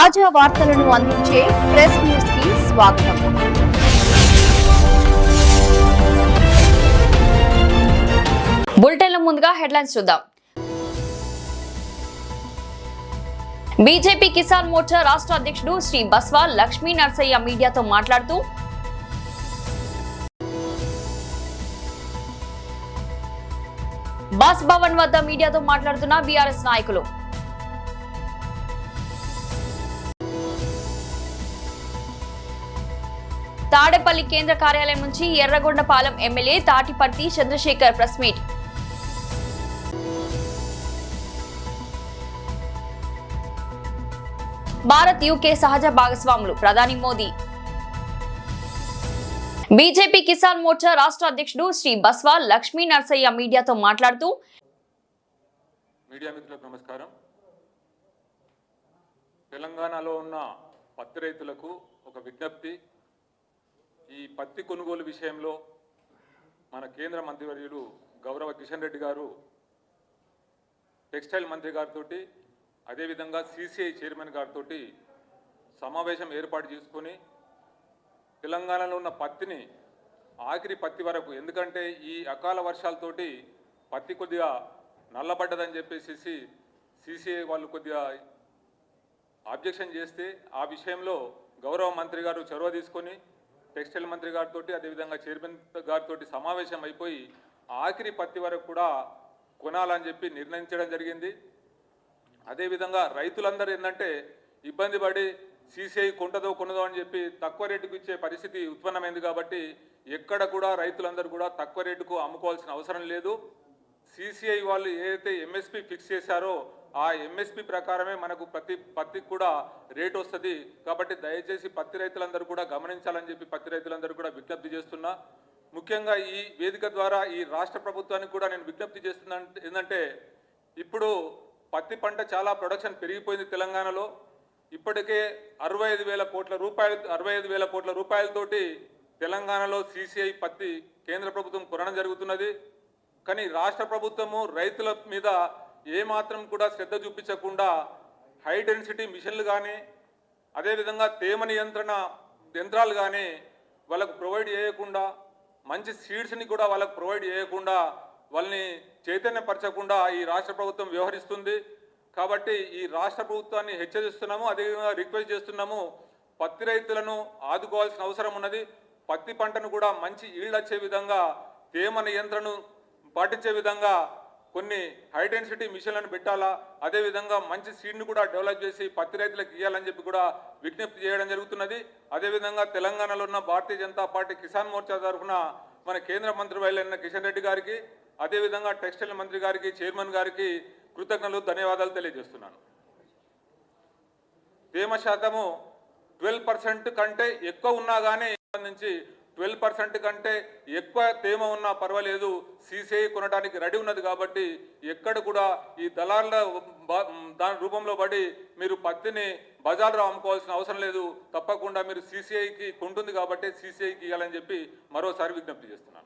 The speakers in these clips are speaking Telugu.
తాజా వార్తలను అందించే ప్రెస్ న్యూస్ కి స్వాగతం. బులెటిన్ల ముందుగా హెడ్లైన్స్ చూద్దాం. బీజేపీ కిసాన్ మోర్చా రాష్ట్ర అధ్యక్షుడు శ్రీ బస్వా లక్ష్మీ నరసయ్య మీడియాతో మాట్లాడుతూ బాస్ భవన్ వద్ద మీడియాతో మాట్లాడుతున్న బీఆర్ఎస్ నాయకులు. తాడేపల్లి కేంద్ర కార్యాలయం నుంచి Yerragondapalem MLA Tatiparthi Chandrasekhar press meet. Bharat UK సహజ భాగస్వాములు ప్రధాని మోదీ. బీజేపీ కిసాన్ మోర్చా రాష్ట్ర అధ్యక్షుడు శ్రీ బస్వా లక్ష్మీ నరసయ్య మీడియాతో మాట్లాడుతూ మీడియా మిత్రులకు నమస్కారం. తెలంగాణలో ఉన్న పత్తి రైతులకు ఒక విజ్ఞప్తి. ఈ పత్తి కొనుగోలు విషయంలో మన కేంద్ర మంత్రివర్యులు గౌరవ కిషన్ రెడ్డి గారు టెక్స్టైల్ మంత్రి గారితో అదేవిధంగా సిసిఐ చైర్మన్ గారితో సమావేశం ఏర్పాటు చేసుకొని తెలంగాణలో ఉన్న పత్తిని ఆఖరి పత్తి వరకు, ఎందుకంటే ఈ అకాల వర్షాలతోటి పత్తి కొద్దిగా నల్లబడ్డదని చెప్పేసి సిసిఐ వాళ్ళు కొద్దిగా ఆబ్జెక్షన్ చేస్తే ఆ విషయంలో గౌరవ మంత్రి గారు చొరవ తీసుకొని టెక్స్టైల్ మంత్రి గారితో అదేవిధంగా చైర్మన్ గారితో సమావేశం అయిపోయి ఆఖరి పత్తి వరకు కూడా కొనాలని చెప్పి నిర్ణయించడం జరిగింది. అదేవిధంగా రైతులందరూ ఏంటంటే ఇబ్బంది పడి సిసిఐ కొంటదో కొనదో అని చెప్పి తక్కువ రేటుకు ఇచ్చే పరిస్థితి ఉత్పన్నమైంది. కాబట్టి ఎక్కడ కూడా రైతులందరూ కూడా తక్కువ రేటుకు అమ్ముకోవాల్సిన అవసరం లేదు. సిసిఐ వాళ్ళు ఏదైతే ఎంఎస్పి ఫిక్స్ చేశారో ఆ ఎంఎస్పి ప్రకారమే మనకు ప్రతి పత్తికి కూడా రేటు వస్తుంది. కాబట్టి దయచేసి పత్తి రైతులందరూ కూడా గమనించాలని చెప్పి పత్తి రైతులందరూ కూడా విజ్ఞప్తి చేస్తున్నా. ముఖ్యంగా ఈ వేదిక ద్వారా ఈ రాష్ట్ర ప్రభుత్వానికి కూడా నేను విజ్ఞప్తి చేస్తున్నా. ఏంటంటే ఇప్పుడు పత్తి పంట చాలా ప్రొడక్షన్ పెరిగిపోయింది తెలంగాణలో. ఇప్పటికే 65,000 కోట్ల రూపాయలతోటి తెలంగాణలో సిసిఐ పత్తి కేంద్ర ప్రభుత్వం కొనడం జరుగుతున్నది. కానీ రాష్ట్ర ప్రభుత్వము రైతుల మీద ఏమాత్రం కూడా శ్రద్ధ చూపించకుండా హై డెన్సిటీ మిషన్లు కానీ అదేవిధంగా తేమ నియంత్రణ యంత్రాలు కానీ వాళ్ళకు ప్రొవైడ్ చేయకుండా, మంచి సీడ్స్ని కూడా వాళ్ళకు ప్రొవైడ్ చేయకుండా, వాళ్ళని చైతన్యపరచకుండా ఈ రాష్ట్ర ప్రభుత్వం వ్యవహరిస్తుంది. కాబట్టి ఈ రాష్ట్ర ప్రభుత్వాన్ని హెచ్చరిస్తున్నాము, అదేవిధంగా రిక్వెస్ట్ చేస్తున్నాము. పత్తి రైతులను ఆదుకోవాల్సిన అవసరం ఉన్నది. పత్తి పంటను కూడా మంచి ఈల్డ్ వచ్చే విధంగా, తేమ నియంత్రణను పాటించే విధంగా కొన్ని హై డెన్సిటీ మిషన్లను పెట్టాలా, అదేవిధంగా మంచి సీడ్ను కూడా డెవలప్ చేసి పత్తి రైతులకు ఇవ్వాలని చెప్పి కూడా విజ్ఞప్తి చేయడం జరుగుతున్నది. అదేవిధంగా తెలంగాణలో ఉన్న భారతీయ జనతా పార్టీ కిసాన్ మోర్చా తరఫున మన కేంద్ర మంత్రి వైలైన కిషన్ రెడ్డి గారికి, అదేవిధంగా టెక్స్టైల్ మంత్రి గారికి, చైర్మన్ గారికి కృతజ్ఞతలు, ధన్యవాదాలు తెలియజేస్తున్నాను. తేమ శాతము 12% కంటే ఎక్కువ ఉన్నా కానీ సంబంధించి 12% కంటే ఎక్కువ తేమ ఉన్నా పర్వాలేదు, సిసిఐ కొనడానికి రెడీ ఉన్నది. కాబట్టి ఎక్కడ కూడా ఈ దళారుల దాని రూపంలో పడి మీరు పత్తిని బజార్లో అమ్ముకోవాల్సిన అవసరం లేదు. తప్పకుండా మీరు సిసిఐకి కొంటుంది కాబట్టి సిసిఐకి ఇవ్వాలని చెప్పి మరోసారి విజ్ఞప్తి చేస్తున్నాను.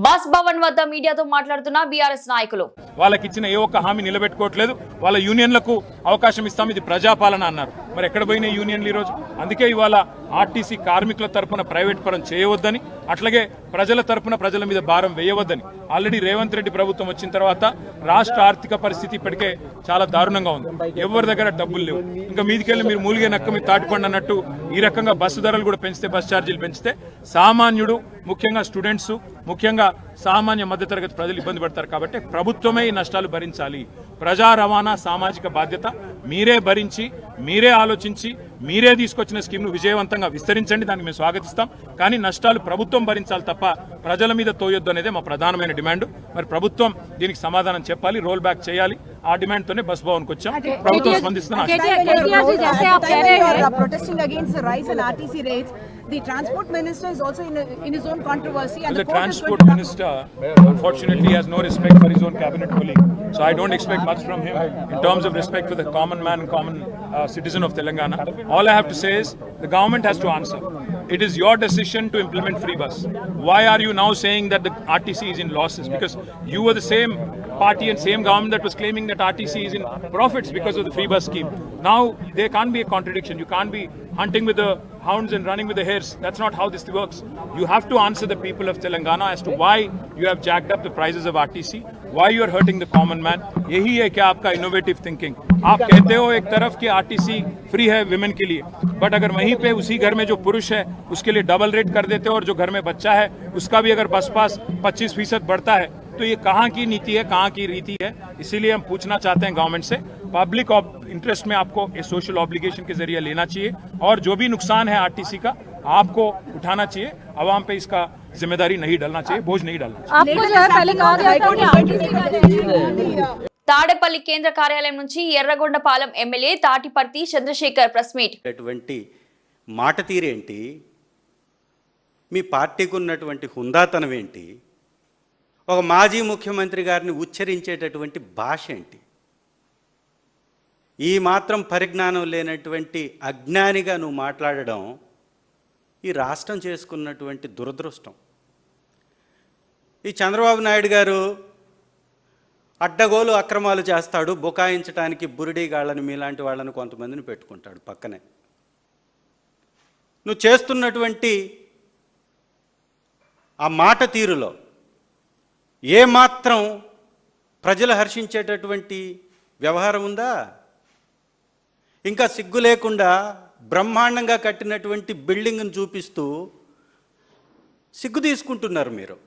బాస్ భవన్ వద్ద మీడియాతో మాట్లాడుతున్న బీఆర్ఎస్ నాయకులు. వాళ్ళకి ఇచ్చిన ఏ ఒక్క హామీ నిలబెట్టుకోవట్లేదు. వాళ్ళ యూనియన్లకు అవకాశం ఇస్తాం, ఇది ప్రజాపాలన అన్నారు. మరి ఎక్కడ పోయిన యూనియన్లు ఈరోజు? అందుకే ఇవాళ ఆర్టీసీ కార్మికుల తరఫున ప్రైవేట్ పరం చేయవద్దని, అట్లాగే ప్రజల తరఫున ప్రజల మీద భారం వేయవద్దని. ఆల్రెడీ రేవంత్ రెడ్డి ప్రభుత్వం వచ్చిన తర్వాత రాష్ట్ర ఆర్థిక పరిస్థితి ఇప్పటికే చాలా దారుణంగా ఉంది. ఎవరి దగ్గర డబ్బులు లేవు. ఇంకా మీదికెళ్ళి మీరు మూలిగే నక్క మీద తాటిపండి అన్నట్టు ఈ రకంగా బస్సు ధరలు కూడా పెంచితే, బస్ ఛార్జీలు పెంచితే సామాన్యుడు, ముఖ్యంగా స్టూడెంట్స్, ముఖ్యంగా సామాన్య మధ్యతరగతి ప్రజలు ఇబ్బంది పడతారు. కాబట్టి ప్రభుత్వమే ఈ నష్టాలు భరించాలి. ప్రజా రవాణా సామాజిక బాధ్యత మీరే భరించి, మీరే ఆలోచించి, మీరే తీసుకొచ్చిన స్కీమ్ను విజయవంతంగా విస్తరించండి. దానికి మేము స్వాగతిస్తాం. కానీ నష్టాలు ప్రభుత్వం భరించాలి తప్ప ప్రజల మీద తోయొద్దు అనేదే మా ప్రధానమైన డిమాండ్. మరి ప్రభుత్వం దీనికి సమాధానం చెప్పాలి, రోల్ బ్యాక్ చేయాలి. ఆ డిమాండ్ తోనే బస్ భవన్కి వచ్చాం. ప్రభుత్వం స్పందిస్తున్న The transport minister is also in his own controversy. And the transport minister, unfortunately, has no respect for his own cabinet colleague. So I don't expect much from him in terms of respect for the common man and common citizen of Telangana. All I have to say is the government has to answer. It is your decision to implement free bus. Why are you now saying that the RTC is in losses? Because you were the same party and same government that was claiming that RTC is in profits because of the free bus scheme. Now there can't be a contradiction. You can't be hunting with the hounds and running with the hares. That's not how this works. You have to answer the people of Telangana as to why you have jacked up the prices of RTC, why you are hurting the common man. यही है क्या आपका innovative thinking? आप कहते हो एक तरफ कि RTC फ्री है विमेन के लिए, बट अगर वहीं पे उसी घर में जो पुरुष है उसके लिए डबल रेट कर देते हो और जो घर में बच्चा है उसका भी अगर बस पास 25% बढ़ता है, तो ये कहाँ की नीति है, कहाँ की रीति है? इसीलिए हम पूछना चाहते हैं गवर्नमेंट से, पब्लिक इंटरेस्ट में आपको ये सोशल ऑब्लिगेशन के जरिए लेना चाहिए और जो भी नुकसान है आरटीसी का आपको उठाना चाहिए, आवाम पे इसका जिम्मेदारी नहीं डालना चाहिए, बोझ नहीं डालना चाहिए। आपको जो है पहले कहा गया था कि తాడేపల్లి కేంద్ర కార్యాలయం నుంచి Yerragondapalem MLA Tatiparthi Chandrasekhar press meet. అటువంటి మాట తీరేంటి, మీ పార్టీకి ఉన్నటువంటి హుందాతనం ఏంటి, ఒక మాజీ ముఖ్యమంత్రి గారిని ఉచ్చరించేటటువంటి భాష ఏంటి? ఈ మాత్రం పరిజ్ఞానం లేనటువంటి అజ్ఞానిగా నువ్వు మాట్లాడడం ఈ రాష్ట్రం చేసుకున్నటువంటి దురదృష్టం. ఈ చంద్రబాబు నాయుడు గారు అడ్డగోలు అక్రమాలు చేస్తాడు, బుకాయించడానికి బురిడీగాళ్ళని మీలాంటి వాళ్ళని కొంతమందిని పెట్టుకుంటాడు పక్కనే. నువ్వు చేస్తున్నటువంటి ఆ మాట తీరులో ఏమాత్రం ప్రజలు హర్షించేటటువంటి వ్యవహారం ఉందా? ఇంకా సిగ్గు లేకుండా బ్రహ్మాండంగా కట్టినటువంటి బిల్డింగ్ను చూపిస్తూ సిగ్గు తీసుకుంటున్నారు మీరు.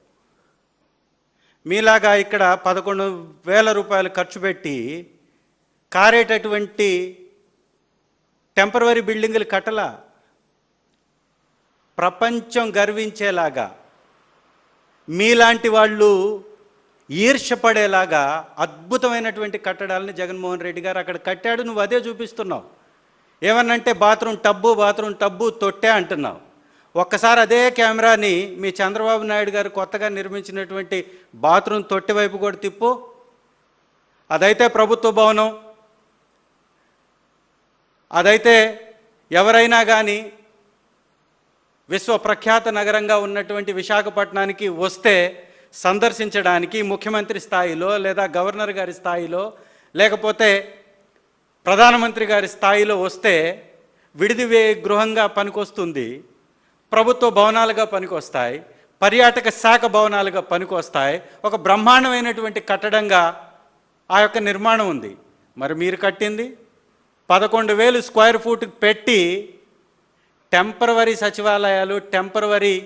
మీలాగా ఇక్కడ 11,000 రూపాయలు ఖర్చు పెట్టి కారేటటువంటి టెంపరవరీ బిల్డింగులు కట్టలా, ప్రపంచం గర్వించేలాగా మీలాంటి వాళ్ళు ఈర్ష్యపడేలాగా అద్భుతమైనటువంటి కట్టడాలని జగన్మోహన్ రెడ్డి గారు అక్కడ కట్టాడు. నువ్వు అదే చూపిస్తున్నావు. ఏమన్నంటే బాత్రూమ్ టబ్బు తొట్టే అంటున్నావు. ఒక్కసారి అదే కెమెరాని మీ చంద్రబాబు నాయుడు గారు కొత్తగా నిర్మించినటువంటి బాత్రూమ్ తొట్టి వైపు కూడా తిప్పు. అదైతే ప్రభుత్వ భవనం, అదైతే ఎవరైనా కానీ విశ్వప్రఖ్యాత నగరంగా ఉన్నటువంటి విశాఖపట్నానికి వస్తే సందర్శించడానికి ముఖ్యమంత్రి స్థాయిలో లేదా గవర్నర్ గారి స్థాయిలో లేకపోతే ప్రధానమంత్రి గారి స్థాయిలో వస్తే విడిది గృహంగా పనికొస్తుంది, ప్రభుత్వ భవనాలుగా పనికొస్తాయి, పర్యాటక శాఖ భవనాలుగా పనికొస్తాయి. ఒక బ్రహ్మాండమైనటువంటి కట్టడంగా ఆ యొక్క నిర్మాణం ఉంది. మరి మీరు కట్టింది 11,000 స్క్వేర్ ఫూట్ పెట్టి టెంపరవరీ సచివాలయాలు, టెంపరవరీ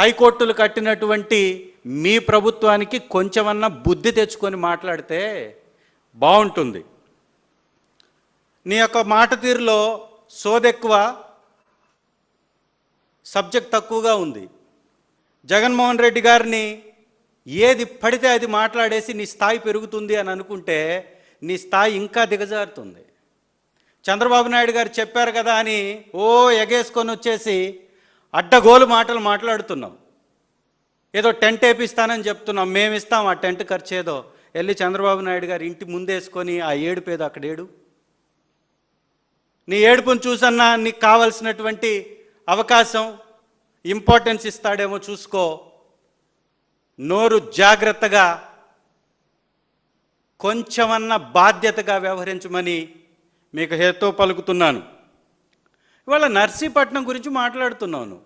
హైకోర్టులు కట్టినటువంటి మీ ప్రభుత్వానికి కొంచెమన్నా బుద్ధి తెచ్చుకొని మాట్లాడితే బాగుంటుంది. నీ యొక్క మాట తీరులో సోదెక్కువ, సబ్జెక్ట్ తక్కువగా ఉంది. జగన్మోహన్ రెడ్డి గారిని ఏది పడితే అది మాట్లాడేసి నీ స్థాయి పెరుగుతుంది అని అనుకుంటే నీ స్థాయి ఇంకా దిగజారుతుంది. చంద్రబాబు నాయుడు గారు చెప్పారు కదా అని ఎగేసుకొని వచ్చేసి అడ్డగోలు మాటలు మాట్లాడుతున్నాం. ఏదో టెంట్ వేపిస్తానని చెప్తున్నాం, మేము ఇస్తాం ఆ టెంట్ ఖర్చు ఏదో. వెళ్ళి చంద్రబాబు నాయుడు గారు ఇంటి ముందేసుకొని ఆ ఏడుపేదో అక్కడేడు. నీ ఏడుపును చూసన్నా నీకు కావలసినటువంటి అవకాశం, ఇంపార్టెన్స్ ఇస్తాడేమో చూసుకో. నోరు జాగ్రత్తగా, కొంచెమన్నా బాధ్యతగా వ్యవహరించమని మీకు హేతో పలుకుతున్నాను. ఇవాళ నర్సీపట్నం గురించి మాట్లాడుతున్నాను.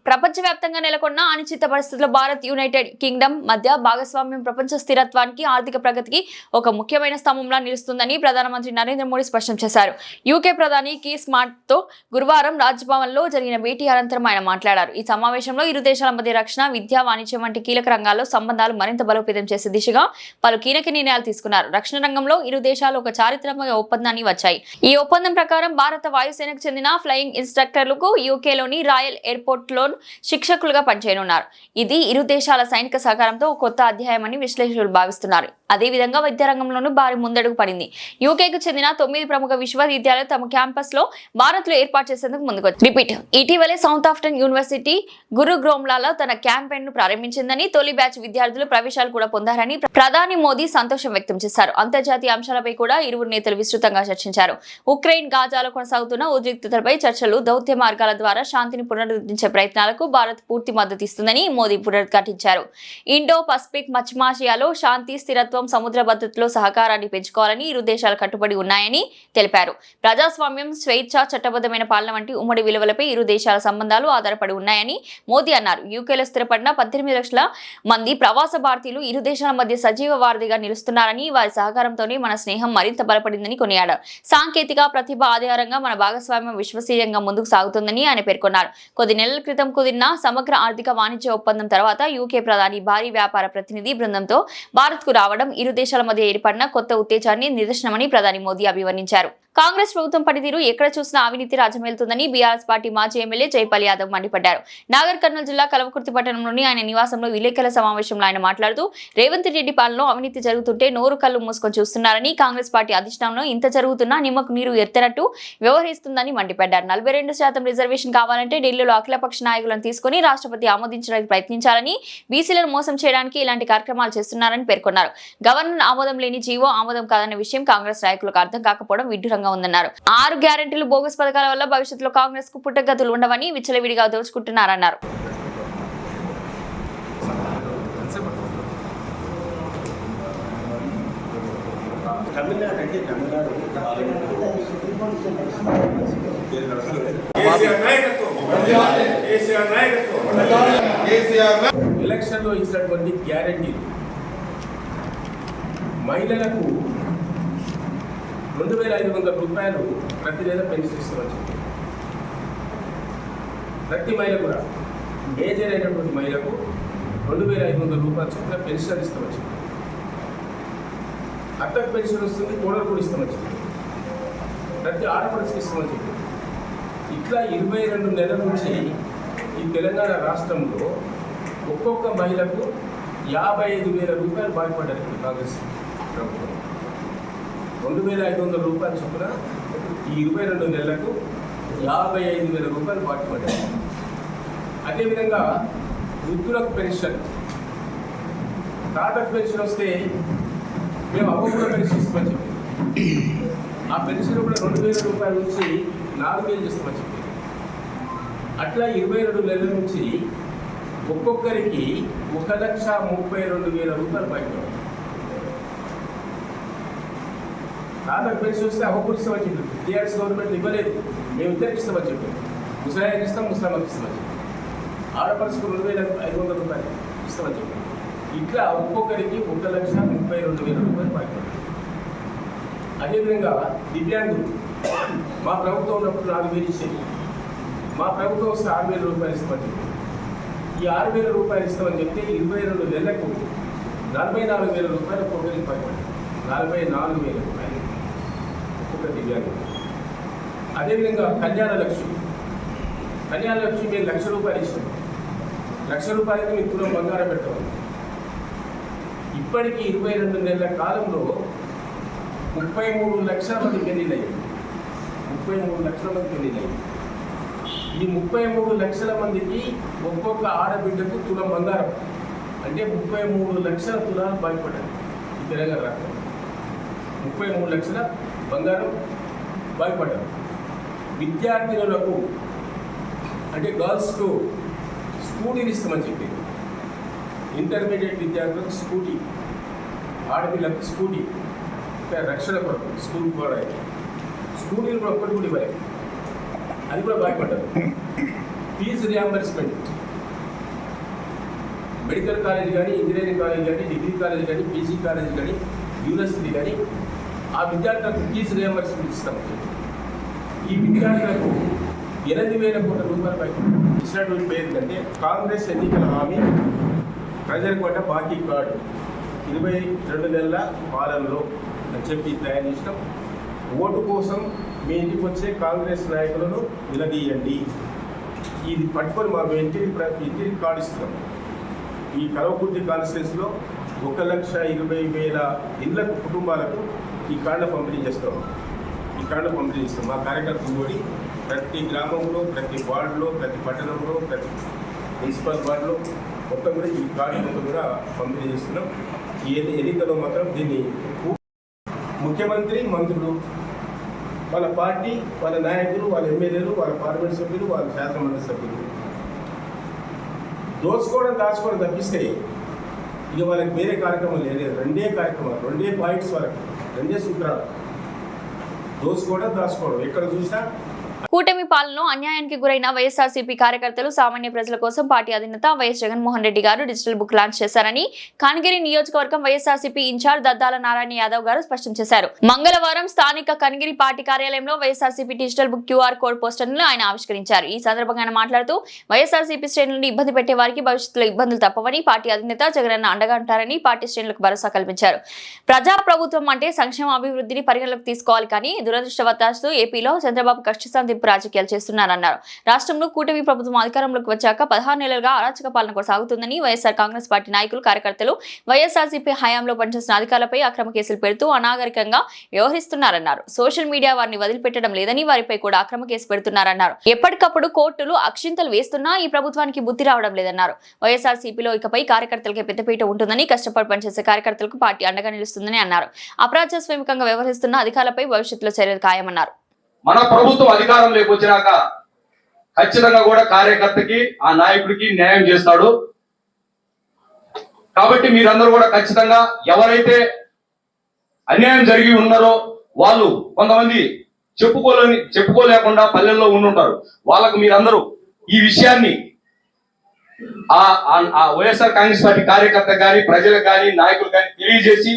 ప్రపంచవ్యాప్తంగా నెలకొన్న అనిశ్చిత పరిస్థితుల్లో భారత్, యునైటెడ్ కింగ్డమ్ మధ్య భాగస్వామ్యం ప్రపంచ స్థిరత్వానికి, ఆర్థిక ప్రగతికి ఒక ముఖ్యమైన స్తంభంలా నిలుస్తుందని ప్రధానమంత్రి నరేంద్ర మోడీ స్పష్టం చేశారు. యూకే ప్రధాని కీర్ స్టార్మర్తో గురువారం రాజ్భవన్లో జరిగిన భేటీ అనంతరం ఆయన మాట్లాడారు. ఈ సమావేశంలో ఇరు దేశాల మధ్య రక్షణ, విద్య, వాణిజ్యం వంటి కీలక రంగాల్లో సంబంధాలు మరింత బలోపేతం చేసే దిశగా పలు కీలక నిర్ణయాలు తీసుకున్నారు. రక్షణ రంగంలో ఇరు దేశాలు ఒక చారిత్రాత్మక ఒప్పందాన్ని వచ్చాయి. ఈ ఒప్పందం ప్రకారం భారత వాయుసేనకు చెందిన ఫ్లయింగ్ ఇన్స్ట్రక్టర్లకు యూకేలోని రాయల్ ఎయిర్పోర్ట్లో శిక్షకులుగా పనిచేయనున్నారు. ఇది ఇరు దేశాల సైనిక సహకారంతో కొత్త అధ్యాయమని విశ్లేషకులు భావిస్తున్నారు. అదేవిధంగా విద్యారంగంలోనూ భారీ ముందడుగు పడింది. యూకేకు చెందిన 9 ప్రముఖ విశ్వవిద్యాలయాలు తమ క్యాంపస్ లో భారత్ లో ఏర్పాటు చేసేందుకు ముందుకొచ్చాయి. ఇటీవలే సౌత్ ఆఫ్టన్ యూనివర్సిటీ గురుగ్రామ్లలో తన క్యాంపెయిన్ ను ప్రారంభించిందని, తొలి బ్యాచ్ విద్యార్థులు ప్రవేశాలు కూడా పొందారని ప్రధాని మోదీ సంతోషం వ్యక్తం చేశారు. అంతర్జాతీయ అంశాలపై కూడా ఇరువురు నేతలు విస్తృతంగా చర్చించారు. ఉక్రెయిన్, గాజాలో కొనసాగుతున్న ఉద్రిక్తతలపై చర్చలు, దౌత్య మార్గాల ద్వారా శాంతిని పునరుద్ధరించే ప్రయత్నాలు ప్రయత్నాలకు భారత్ పూర్తి మద్దతు ఇస్తుందని మోదీ పునరుద్ఘాటించారు. ఇండో పసిఫిక్ పశ్చిమాసియాలో శాంతి, స్థిరత్వం, సముద్ర భద్రతలో సహకారాన్ని పెంచుకోవాలని ఇరు దేశాలు కట్టుబడి ఉన్నాయని తెలిపారు. ప్రజాస్వామ్యం, స్వేచ్ఛ, చట్టబద్ధమైన పాలన వంటి ఉమ్మడి విలువలపై ఇరు దేశాల సంబంధాలు ఆధారపడి ఉన్నాయని మోదీ అన్నారు. యూకేలో స్థిరపడిన 18 లక్షల మంది ప్రవాస భారతీయులు ఇరు దేశాల మధ్య సజీవ వారధిగా నిలుస్తున్నారని, వారి సహకారంతోనే మన స్నేహం మరింత బలపడిందని కొనియాడారు. సాంకేతిక ప్రతిభ ఆధారంగా మన భాగస్వామ్యం విశ్వసనీయంగా ముందుకు సాగుతుందని ఆయన పేర్కొన్నారు. కొద్ది నెలల క్రితం కుదిరిన సమగ్ర ఆర్థిక వాణిజ్య ఒప్పందం తర్వాత యూకే ప్రధాని భారీ వ్యాపార ప్రతినిధి బృందంతో భారత్కు రావడం ఇరు దేశాల మధ్య ఏర్పడిన కొత్త ఉత్తేజాన్ని నిదర్శనమని ప్రధాని మోదీ అభివర్ణించారు. కాంగ్రెస్ ప్రభుత్వం పనితీరు ఎక్కడ చూసినా అవినీతి రాజ్యమేలుతుందని బీఆర్ఎస్ పార్టీ మాజీ ఎమ్మెల్యే జైపాల్ యాదవ్ మండిపడ్డారు. నాగర్ కర్నూలు జిల్లా కల్వకుర్తి పట్టణంలోని ఆయన నివాసంలో విలేకరుల సమావేశంలో ఆయన మాట్లాడుతూ, రేవంత్ రెడ్డి పాలనలో అవినీతి జరుగుతుంటే నోరు కళ్ళు మూసుకొని చూస్తున్నారని, కాంగ్రెస్ పార్టీ అధిష్టానంలో ఇంత జరుగుతున్నా నిమ్మకు నీరు ఎత్తనట్టు వ్యవహరిస్తుందని మండిపడ్డారు. 42% రిజర్వేషన్ కావాలంటే ఢిల్లీలో అఖిలపక్ష నాయకులను తీసుకుని రాష్ట్రపతి ఆమోదించడానికి ప్రయత్నించాలని, బీసీలను మోసం చేయడానికి ఇలాంటి కార్యక్రమాలు చేస్తున్నారని పేర్కొన్నారు. గవర్నర్ ఆమోదం లేని జీవో ఆమోదం కాదన్న విషయం కాంగ్రెస్ నాయకులకు అర్థం కాకపోవడం విడ్డూరంగా ఉందన్నారు. 6 గ్యారెంటీలు బోగస్ పథకాల వల్ల భవిష్యత్తులో కాంగ్రెస్ కు పుట్టగతులు ఉండవని, విచ్చలవిడిగా దోచుకుంటున్నారన్నారు. ఎలక్షన్ లో ఇచ్చినటువంటి గ్యారెంటీలు మహిళలకు 2,500 రూపాయలు ప్రతి నెల పెన్షన్ ఇస్తామని, ప్రతి మహిళ కూడా మేజర్ అయినటువంటి మహిళకు 2,500 రూపాయలు చొప్పున పెన్షన్ ఇస్తామని, అత్తకు పెన్షన్ వస్తుంది, కోడలు కూడా ఇస్తామని, ప్రతి ఆడపడుచుకి ఇస్తామని చెప్పి ఇట్లా 22 నెలల నుంచి ఈ తెలంగాణ రాష్ట్రంలో ఒక్కొక్క మహిళకు 55,000 రూపాయలు బాధపడ్డారు కాంగ్రెస్ ప్రభుత్వం. 2,500 రూపాయలు చొప్పున ఈ 22 నెలలకు 55,000 రూపాయలు బాధపడ్డారు. అదేవిధంగా వృద్ధులకు పెన్షన్, తాతకు పెన్షన్ వస్తే మేము అవ్వ కూడా పెన్షన్ ఇస్తామని చెప్పి ఆ పెన్షన్ కూడా 2,000 రూపాయల నుంచి 4,000 చేస్తామని చెప్పి అట్లా 22 నెలల నుంచి ఒక్కొక్కరికి 1,32,000 రూపాయలు బయటపడారు. తాతకు పెన్షన్ వస్తే అవ్వ కూడా ఇస్తామని చెప్పి టీఆర్ఎస్ గవర్నమెంట్ ఇవ్వలేదు, మేము ఇద్దరికి ఇస్తామని చెప్పి ముసలాయికి ఇస్తాం, ముస్లాంకి ఇస్తామని చెప్పి ఆడపడుచుకు 2,500 రూపాయలు ఇస్తామని చెప్పి ఇట్లా ఒక్కొక్కరికి 1,32,000 రూపాయలు బయటపడారు. అదేవిధంగా దివ్యాంగులు మా ప్రభుత్వం ఉన్నప్పుడు 4,000 ఇచ్చేది, మా ప్రభుత్వం వస్తే 6,000 రూపాయలు ఇస్తామని చెప్పి ఈ 6,000 రూపాయలు ఇస్తామని చెప్తే 22 నెలలకు 44,000 రూపాయలు ఒక్కొక్కరికి పడిపోయింది. 44,000 రూపాయలు ఒక్కొక్క దివ్యాంగులు. అదేవిధంగా కళ్యాణ లక్ష్మి మేము 1,00,000 రూపాయలు ఇస్తాం, 1,00,000 రూపాయలకి మీకు తులం బంగారం పెట్టవాలి. ఇప్పటికీ 22 నెలల కాలంలో 33 లక్షల మంది పెళ్ళిళ్ళయ్యాయి. 33 లక్షల మంది పెళ్ళిళ్ళయ్యాయి. ఈ 33 లక్షల మందికి ఒక్కొక్క ఆడబిడ్డకు తులం బంగారం అంటే 33 లక్షల తులాలు బాగుపడ్డాయి. ఈ తెలంగాణ రాష్ట్రం 33 లక్షల బంగారం బాగుపడ్డారు. విద్యార్థినులకు అంటే గర్ల్స్కు స్కూటీలు ఇస్తామని చెప్పి ఇంటర్మీడియట్ విద్యార్థులకు స్కూటీ, ఆడపిల్లలకు స్కూటీ, రక్షణ కొరకు స్కూల్ కూడా స్కూటీలు కూడా ఒక్కటి కూడా ఇవ్వలేదు, అది కూడా బాగుపడ్డారు. ఫీజు రియంబర్స్మెంట్ మెడికల్ కాలేజ్ కానీ, ఇంజనీరింగ్ కాలేజ్ కానీ, డిగ్రీ కాలేజ్ కానీ, పీజీ కాలేజ్ కానీ, యూనివర్సిటీ కానీ ఆ విద్యార్థులకు ఫీజు రియంబర్స్మెంట్ ఇస్తాం. ఈ విద్యార్థులకు 8,000 కోట్ల రూపాయలు పైకి ఇచ్చినటువంటి పేరు కంటే కాంగ్రెస్ ఎన్నికల హామీ ప్రజలకు పడ్డ బాకీ కార్డు 22 నెలల పాలనలో అని చెప్పి తయారు చేసినాం. ఓటు కోసం మీ ఇంటికి వచ్చే కాంగ్రెస్ నాయకులను నిలదీయండి, ఇది పట్టుకొని మా ఇంటికి కార్డు ఇస్తున్నాం. ఈ కల్వకుర్తి కాన్స్టిట్యూన్సీలో 1,20,000 ఇళ్లకు కుటుంబాలకు ఈ కార్డును పంపిణీ చేస్తాం. ఈ కార్డును పంపిణీ చేస్తాం. మా కార్యకర్తలు కూడా ప్రతి గ్రామంలో, ప్రతి వార్డులో, ప్రతి పట్టణంలో, ప్రతి మున్సిపల్ వార్డులో మొత్తం కూడా ఈ కార్డు మొత్తం కూడా పంపిణీ చేస్తున్నాం. ఈ ఎన్నికల్లో మాత్రం దీన్ని ముఖ్యమంత్రి, మంత్రులు, వాళ్ళ పార్టీ, వాళ్ళ నాయకులు, వాళ్ళ ఎమ్మెల్యేలు, వాళ్ళ పార్లమెంట్ సభ్యులు, వాళ్ళ శాసనమండలి సభ్యులు దోచుకోవడం దాచుకోవడం తప్పిస్తే ఇక వాళ్ళకి వేరే కార్యక్రమం లేదు. రెండే కార్యక్రమాలు, రెండే పాయింట్స్ వరకు, రెండే సూత్రాలు: దోచుకోవడం, దాచుకోవడం. ఎక్కడ చూసినా కూటమి పాలనలో అన్యాయానికి గురైన వైఎస్ఆర్సీపీ కార్యకర్తలు, సామాన్య ప్రజల కోసం పార్టీ అధినేత వైఎస్ జగన్మోహన్ రెడ్డి గారు డిజిటల్ బుక్ లాంచ్ చేశారని కనిగిరి నియోజకవర్గం వైఎస్ఆర్సీపీ ఇన్ఛార్జ్ దద్దాల నారాయణ యాదవ్ గారు స్పష్టం చేశారు. మంగళవారం స్థానిక కనిగిరి పార్టీ కార్యాలయంలో YSRCP digital book QR code పోస్టర్ను ఆయన ఆవిష్కరించారు. ఈ సందర్భంగా ఆయన మాట్లాడుతూ వైఎస్ఆర్సీపీ శ్రేణులను ఇబ్బంది పెట్టే వారికి భవిష్యత్తులో ఇబ్బందులు తప్పవని, పార్టీ అధినేత జగనన్న అండగా ఉంటారని పార్టీ శ్రేణులకు భరోసా కల్పించారు. ప్రజాప్రభుత్వం అంటే సంక్షేమ అభివృద్ధిని పరిగణలోకి తీసుకోవాలి కానీ దురదృష్టవశాత్తు ఏపీలో చంద్రబాబు కక్ష రాజకీయాలు చేస్తున్నారన్నారు. రాష్ట్రంలో కూటమి ప్రభుత్వం అధికారంలోకి వచ్చాక 16 నెలలుగా అరాచక పాలన కొనసాగుతుందని వైఎస్ఆర్ కాంగ్రెస్ పార్టీ నాయకులు, కార్యకర్తలు వైఎస్ఆర్సీపీ హయాంలో పనిచేసిన అధికారులపై అక్రమ కేసులు పెడుతూ అనాగరికంగా వ్యవహరిస్తున్నారన్నారు. సోషల్ మీడియా వారిని వదిలిపెట్టడం లేదని, వారిపై కూడా అక్రమ కేసు పెడుతున్నారన్నారు. ఎప్పటికప్పుడు కోర్టులు అక్షింతలు వేస్తున్నా ఈ ప్రభుత్వానికి బుద్ధి రావడం లేదన్నారు. వైఎస్ఆర్సీపీలో ఇకపై కార్యకర్తలకే పెద్దపీట ఉంటుందని, కష్టపడి పనిచేసే కార్యకర్తలకు పార్టీ అండగా నిలుస్తుందని అన్నారు. అప్రజాస్వామికంగా వ్యవహరిస్తున్న అధికారులపై భవిష్యత్తులో చర్యలు ఖాయమన్నారు. మన ప్రభుత్వం అధికారంలోకి వచ్చినాక ఖచ్చితంగా కూడా కార్యకర్తకి, ఆ నాయకుడికి న్యాయం చేస్తాడు. కాబట్టి మీరందరూ కూడా ఖచ్చితంగా ఎవరైతే అన్యాయం జరిగి ఉన్నారో వాళ్ళు కొంతమంది చెప్పుకోలేకుండా పల్లెల్లో ఉండుంటారు. వాళ్ళకు మీరందరూ ఈ విషయాన్ని ఆ వైఎస్ఆర్ కాంగ్రెస్ పార్టీ కార్యకర్త కానీ, ప్రజలకు కానీ, నాయకులు కానీ తెలియజేసి,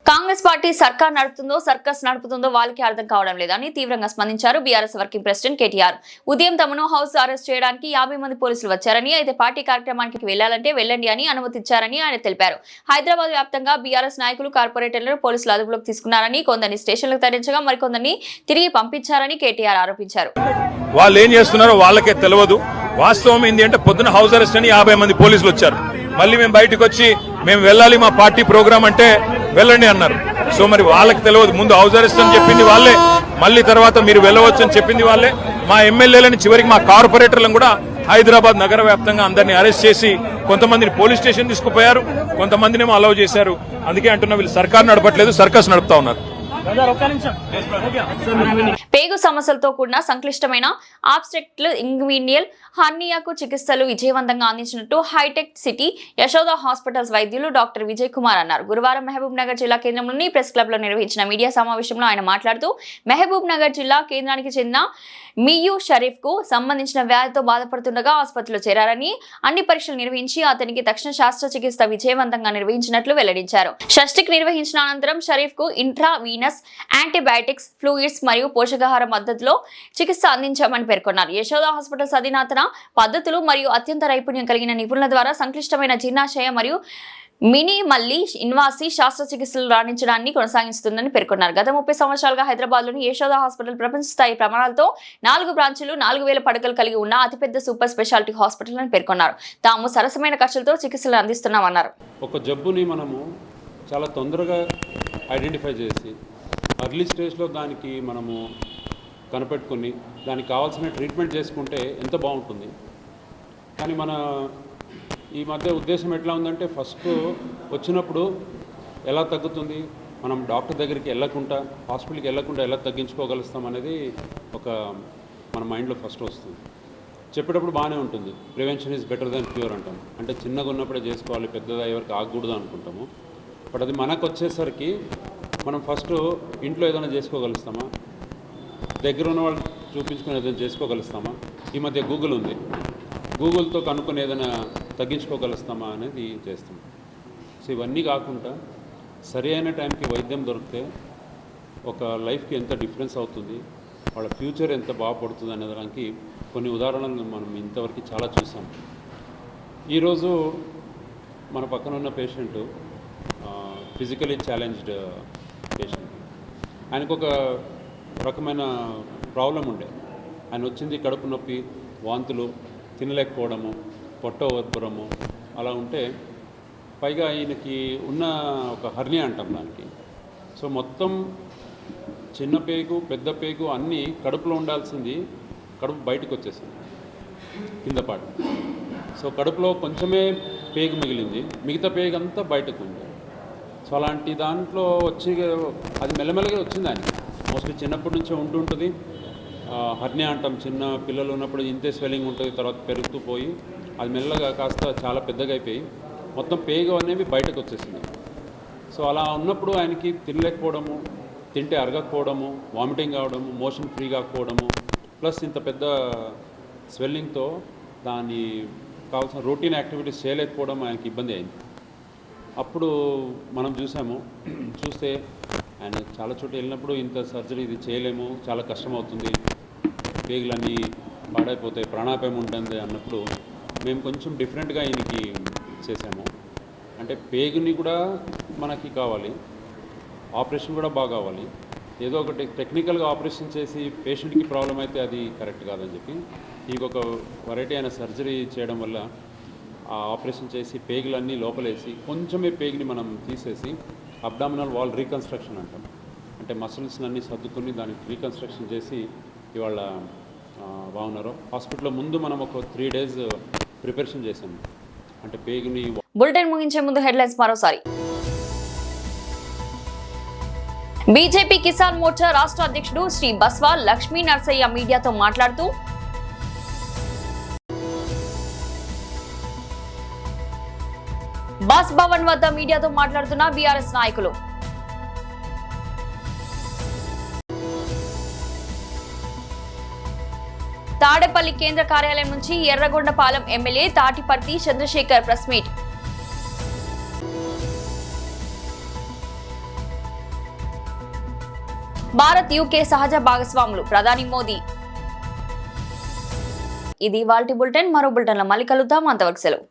కాంగ్రెస్ పార్టీ సర్కార్ నడుపుతుందో సర్కస్ నడుపుతుందో వాళ్ళకి అర్థం కావడం లేదని తీవ్రంగా స్పందించారు బీఆర్ఎస్ వర్కింగ్ ప్రెసిడెంట్ కేటీఆర్. ఉదయం తమను హౌస్ అరెస్ట్ చేయడానికి 50 మంది పోలీసులు వచ్చారని, అయితే పార్టీ కార్యక్రమానికి వెళ్లాలంటే వెళ్ళండి అని అనుమతిచ్చారని ఆయన తెలిపారు. హైదరాబాద్ వ్యాప్తంగా బీఆర్ఎస్ నాయకులు, కార్పొరేటర్లను పోలీసులు అదుపులోకి తీసుకున్నారని, కొందరిని స్టేషన్లకు తరలించగా మరికొందరిని తిరిగి పంపించారని కేటీఆర్ ఆరోపించారు. వాళ్ళు ఏం చేస్తున్నారో వాళ్ళకే తెలియదు. వాస్తవం ఏంటి అంటే పొద్దున హౌస్ అరెస్ట్ అని 50 మంది పోలీసులు వచ్చారు. మళ్ళీ మేము బయటకు వచ్చి మేము వెళ్ళాలి మా పార్టీ ప్రోగ్రామ్ అంటే వెళ్ళండి అన్నారు. సో మరి వాళ్ళకి తెలియదు. ముందు హౌస్ అరెస్ట్ అని చెప్పింది వాళ్ళే, మళ్ళీ తర్వాత మీరు వెళ్ళవచ్చు అని చెప్పింది వాళ్ళే. మా ఎమ్మెల్యేలని చివరికి మా కార్పొరేటర్లను కూడా హైదరాబాద్ నగర వ్యాప్తంగా అందరినీ అరెస్ట్ చేసి కొంతమందిని పోలీస్ స్టేషన్ తీసుకుపోయారు, కొంతమందినేమో అలౌ చేశారు. అందుకే అంటున్నా వీళ్ళు సర్కార్ నడపట్లేదు, సర్కస్ నడుపుతా ఉన్నారు. పేగు సమస్యలతో కూడిన సంక్లిష్టమైన ఆబ్స్ట్రక్ట్ ఇంగ్వీనియల్ హర్నియాకు చికిత్సలు విజయవంతంగా అందించినట్టు హైటెక్ సిటీ యశోద హాస్పిటల్స్ వైద్యులు డాక్టర్ విజయ్ కుమార్ అన్నారు. గురువారం మహబూబ్ నగర్ జిల్లా కేంద్రంలోని ప్రెస్ క్లబ్ లో నిర్వహించిన మీడియా సమావేశంలో ఆయన మాట్లాడుతూ మహబూబ్ నగర్ జిల్లా కేంద్రానికి చెందిన మియూ షరీఫ్ కు సంబంధించిన వ్యాధితో బాధపడుతుండగా ఆసుపత్రిలో చేరారని, అన్ని పరీక్షలు నిర్వహించి అతనికి తక్షణ శస్త్రచికిత్స విజయవంతంగా నిర్వహించినట్లు వెల్లడించారు. షష్టిక్ నిర్వహించిన అనంతరం షరీఫ్ కు ఇంట్రావీనస్ యాంటీబయాటిక్స్, ఫ్లూయిడ్స్ మరియు పోషకాహార మద్దతులో చికిత్స అందించామని పేర్కొన్నారు. యశోద హాస్పిటల్స్ అధీనాతన పద్ధతులు మరియు అత్యంత నైపుణ్యం కలిగిన నిపుణుల ద్వారా సంక్లిష్టమైన జీర్ణాశయ మరియు మినిమల్లీ ఇన్వాసీ శస్త్రచికిత్సలు రాణించడాన్ని కొనసాగిస్తుందని పేర్కొన్నారు. గత 30 సంవత్సరాలుగా హైదరాబాద్లోని యశోద హాస్పిటల్ ప్రపంచ స్థాయి ప్రమాణాలతో 4 బ్రాంచులు, 4000 పడకలు కలిగి ఉన్న అతిపెద్ద సూపర్ స్పెషాలిటీ హాస్పిటల్ అని పేర్కొన్నారు. తాము సరసమైన ఖర్చులతో చికిత్సలు అందిస్తున్నామన్నారు. ఒక జబ్బుని మనము చాలా తొందరగా ఐడెంటిఫై చేసి అర్లీ స్టేజ్లో దానికి మనము కనిపెట్టుకుని దానికి కావాల్సిన ట్రీట్మెంట్ చేసుకుంటే ఎంత బాగుంటుంది. కానీ మన ఈ మధ్య ఉద్దేశం ఎట్లా ఉందంటే, ఫస్ట్ వచ్చినప్పుడు ఎలా తగ్గుతుంది, మనం డాక్టర్ దగ్గరికి వెళ్ళకుండా, హాస్పిటల్కి వెళ్ళకుండా ఎలా తగ్గించుకోగలుగుతాం అనేది ఒక మన మైండ్లో ఫస్ట్ వస్తుంది. చెప్పేటప్పుడు బాగానే ఉంటుంది, prevention is better than cure అంటాం. అంటే చిన్నగా ఉన్నప్పుడే చేసుకోవాలి, పెద్దగా ఎవరికి ఆగకూడదు అనుకుంటాము. బట్ అది మనకు వచ్చేసరికి మనం ఫస్ట్ ఇంట్లో ఏదైనా చేసుకోగలుగుతామా, దగ్గర ఉన్న వాళ్ళు చూపించుకొని ఏదైనా చేసుకోగలుగుతామా. ఈ మధ్య గూగుల్ ఉంది, గూగుల్తో కనుక్కొని ఏదైనా తగ్గించుకోగలుగుతామా అనేది చేస్తాం. సో ఇవన్నీ కాకుండా సరి అయిన టైంకి వైద్యం దొరికితే ఒక లైఫ్కి ఎంత డిఫరెన్స్ అవుతుంది, వాళ్ళ ఫ్యూచర్ ఎంత బాగుపడుతుంది అనే దానికి కొన్ని ఉదాహరణలు మనం ఇంతవరకు చాలా చూసాం. ఈరోజు మన పక్కన ఉన్న పేషెంట్ ఫిజికలీ ఛాలెంజ్డ్ పేషెంట్. ఆయనకు ఒక రకమైన ప్రాబ్లం ఉండే. ఆయన వచ్చింది కడుపు నొప్పి, వాంతులు, తినలేకపోవడము, పొట్ట ఉబ్బరము అలా ఉంటే, పైగా ఈయనకి ఉన్న ఒక హర్నియా అంటాం దానికి. సో మొత్తం చిన్న పేగు, పెద్ద పేగు అన్నీ కడుపులో ఉండాల్సింది కడుపు బయటకు వచ్చేసింది కింద పాటు. సో కడుపులో కొంచెమే పేగు మిగిలింది, మిగతా పేగు అంతా బయటకు ఉంది. సో అలాంటి దాంట్లో వచ్చి అది మెల్లమెల్లగా వచ్చింది ఆయన. మోస్ట్లీ చిన్నప్పటి నుంచే ఉంటుంటుంది. హర్నియా అంటాం, చిన్న పిల్లలు ఉన్నప్పుడు ఇంతే స్వెల్లింగ్ ఉంటుంది, తర్వాత పెరుగుతూ పోయి అది మెల్లగా కాస్త చాలా పెద్దగా అయిపోయి మొత్తం పేగు అనేవి బయటకు వచ్చేసింది. సో అలా ఉన్నప్పుడు ఆయనకి తినలేకపోవడము, తింటే అరగకపోవడము, వామిటింగ్ కావడము, మోషన్ ఫ్రీ కాకపోవడము, ప్లస్ ఇంత పెద్ద స్వెల్లింగ్తో దాన్ని కావాల్సిన రొటీన్ యాక్టివిటీస్ చేయలేకపోవడం ఆయనకి ఇబ్బంది అయింది. అప్పుడు మనం చూస్తే ఆయన చాలా చోట్ల వెళ్ళినప్పుడు ఇంత సర్జరీ ఇది చేయలేము, చాలా కష్టం అవుతుంది, పేగులన్నీ పాడైపోతాయి, ప్రాణాపాయం ఉంటుంది అన్నప్పుడు మేము కొంచెం డిఫరెంట్గా ఆయనకి చేసాము. అంటే పేగుని కూడా మనకి కావాలి, ఆపరేషన్ కూడా బాగా కావాలి. ఏదో ఒకటి టెక్నికల్గా ఆపరేషన్ చేసి పేషెంట్కి ప్రాబ్లం అయితే అది కరెక్ట్ కాదని చెప్పి ఇంకొక వెరైటీ అయిన సర్జరీ చేయడం వల్ల ఆ ఆపరేషన్ చేసి పేగులన్నీ లోపలేసి కొంచెమే పేగుని మనం తీసేసి అబ్డామినల్ వాల్ రీకన్స్ట్రక్షన్ అంటాం. అంటే మసిల్స్ని అన్నీ సర్దుకుని దానికి రీకన్స్ట్రక్షన్ చేసి ఇవాళ బాగున్నారు. హాస్పిటల్లో ముందు మనం ఒక 3 days ప్రిపరేషన్ చేసాము. అంటే పేగుని. బులెటిన్ ముగించే ముందు హెడ్లైన్స్ మరోసారి. బీజేపీ కిసాన్ మోర్చా రాష్ట్ర అధ్యక్షుడు శ్రీ బస్వా లక్ష్మీ నరసయ్య మీడియాతో మాట్లాడుతూ బాస్ భవన్ వద్ద మీడియాతో మాట్లాడుతున్న బీఆర్ఎస్ నాయకులు. తాడేపల్లి కేంద్ర కార్యాలయం నుంచి Yerragondapalem MLA Tatiparthi Chandrasekhar press meet. Bharat UK సహజ భాగస్వాములు ప్రధాని మోదీ. ఇది వాల్టి బులెటిన్. మరో బులెటిన్లో మళ్ళీ కలుద్దాం. అంతవరకు సెలవు.